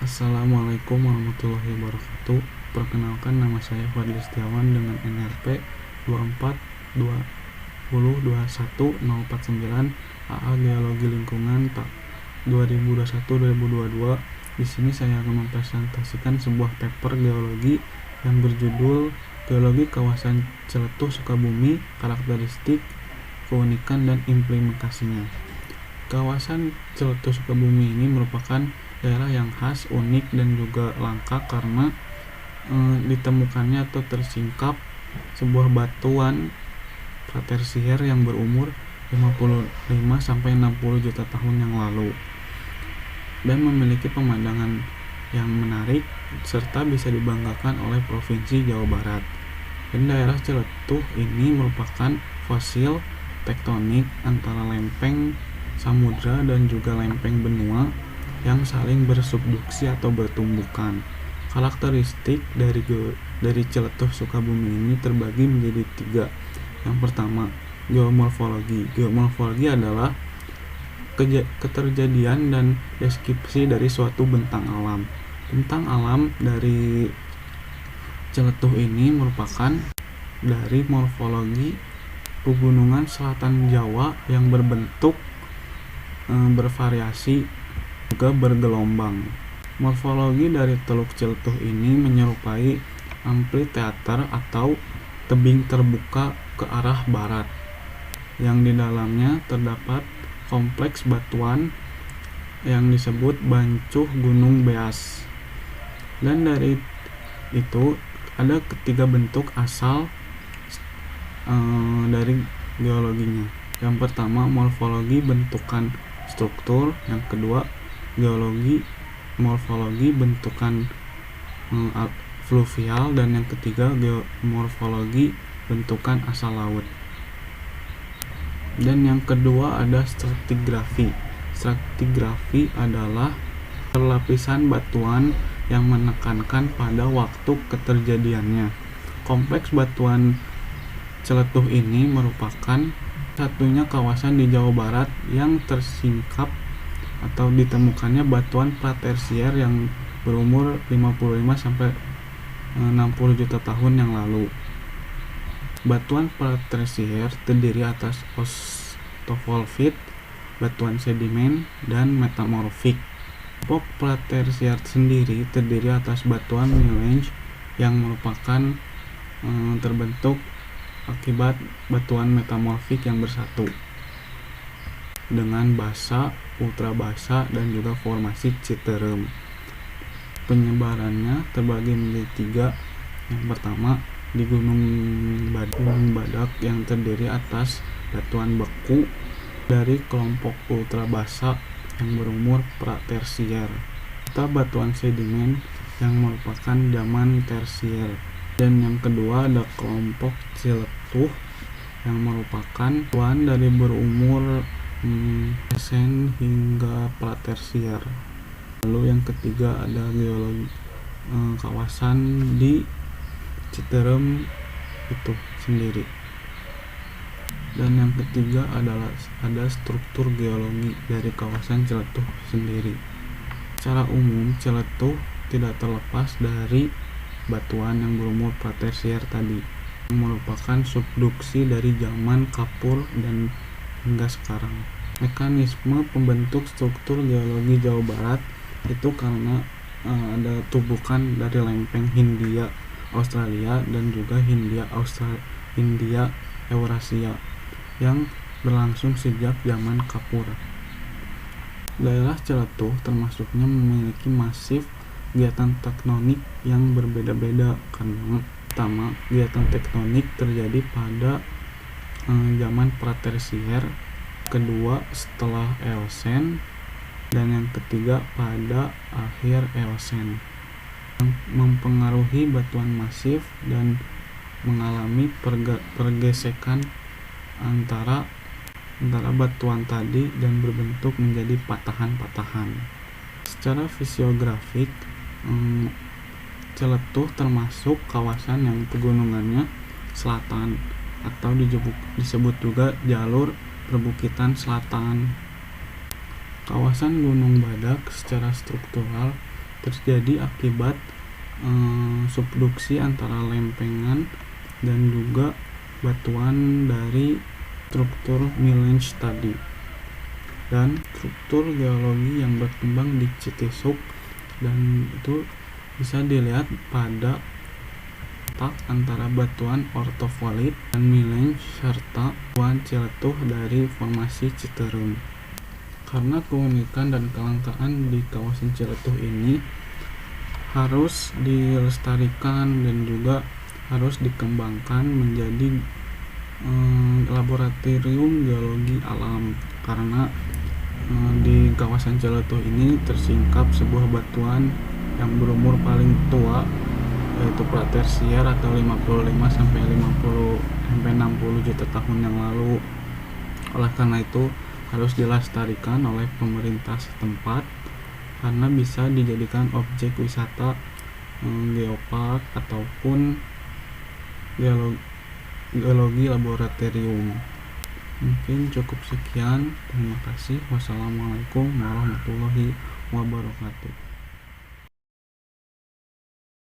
Assalamualaikum warahmatullahi wabarakatuh. Perkenalkan, nama saya Fadli Setiawan dengan NRP 2420210449 AA Geologi Lingkungan 2021-2022. Di sini saya akan mempresentasikan sebuah paper geologi yang berjudul Geologi Kawasan Celetuh Sukabumi, Karakteristik, Keunikan, dan Implementasinya. Kawasan Celetuh Sukabumi ini merupakan daerah yang khas, unik, dan juga langka karena ditemukannya atau tersingkap sebuah batuan pratersier yang berumur 55-60 juta tahun yang lalu dan memiliki pemandangan yang menarik serta bisa dibanggakan oleh Provinsi Jawa Barat. Dan daerah Celetuh ini merupakan fosil tektonik antara lempeng samudra dan juga lempeng benua yang saling bersubduksi atau bertumbukan. Karakteristik dari Celetuh Sukabumi ini terbagi menjadi 3. Yang pertama, geomorfologi. Geomorfologi adalah keterjadian dan deskripsi dari suatu bentang alam. Bentang alam dari Celetuh ini merupakan dari morfologi pegunungan selatan Jawa yang berbentuk bervariasi juga bergelombang. Morfologi dari Teluk Celetuh ini menyerupai amfiteater atau tebing terbuka ke arah barat yang di dalamnya terdapat kompleks batuan yang disebut Bancuh Gunung Beas. Dan dari itu ada 3 bentuk asal dari geologinya. Yang pertama, morfologi bentukan struktur. Yang kedua, morfologi bentukan fluvial, dan yang ketiga geomorfologi bentukan asal laut. Dan yang kedua ada stratigrafi. Stratigrafi adalah perlapisan batuan yang menekankan pada waktu keterjadiannya. Kompleks batuan Celetuh ini merupakan satunya kawasan di Jawa Barat yang tersingkap atau ditemukannya batuan pratersier yang berumur 55-60 juta tahun yang lalu. Batuan pratersier terdiri atas osteovolfit, batuan sedimen, dan metamorfik. Kelompok pratersier sendiri terdiri atas batuan melange yang merupakan terbentuk akibat batuan metamorfik yang bersatu dengan basa, ultrabasa, dan juga formasi citerem. Penyebarannya terbagi menjadi 3. Yang pertama, di Gunung Badak yang terdiri atas batuan beku dari kelompok ultrabasa yang berumur pratersier, serta batuan sedimen yang merupakan zaman tersier. Dan yang kedua ada kelompok Celetuh yang merupakan batuan dari berumur Esen hingga pratersier. Lalu yang ketiga ada geologi kawasan di Citerem itu sendiri. Dan yang ketiga adalah ada struktur geologi dari kawasan Celetuh sendiri. Secara umum Celetuh tidak terlepas dari batuan yang berumur pratersier tadi, yang merupakan subduksi dari zaman Kapur dan hingga sekarang. Mekanisme pembentuk struktur geologi Jawa Barat itu karena ada tumbukan dari lempeng Hindia Australia dan juga Hindia Eurasia yang berlangsung sejak zaman Kapur. Daerah Celetuh termasuknya memiliki masif kegiatan tektonik yang berbeda-beda karena pertama, kegiatan tektonik terjadi pada zaman pratersier, kedua setelah Eosen, dan yang ketiga pada akhir Eosen, yang mempengaruhi batuan masif dan mengalami pergesekan antara batuan tadi dan berbentuk menjadi patahan-patahan. Secara fisiografik, Celetuh termasuk kawasan yang pegunungannya selatan atau disebut juga jalur perbukitan selatan. Kawasan Gunung Badak secara struktural terjadi akibat subduksi antara lempengan dan juga batuan dari struktur melange tadi. Dan struktur geologi yang berkembang di Citisuk, dan itu bisa dilihat pada letak antara batuan ortofolit dan melange serta batuan ciletuh dari formasi Citeureup. Karena keunikan dan kelangkaan di kawasan Ciletuh ini harus dilestarikan dan juga harus dikembangkan menjadi laboratorium geologi alam, karena di kawasan Ciletuh ini tersingkap sebuah batuan yang berumur paling tua, yaitu pratersier atau 55 sampai 60 juta tahun yang lalu. Oleh karena itu harus dilestarikan oleh pemerintah setempat karena bisa dijadikan objek wisata geopark ataupun geologi laboratorium. Mungkin cukup sekian. Terima kasih. Wassalamualaikum warahmatullahi wabarakatuh.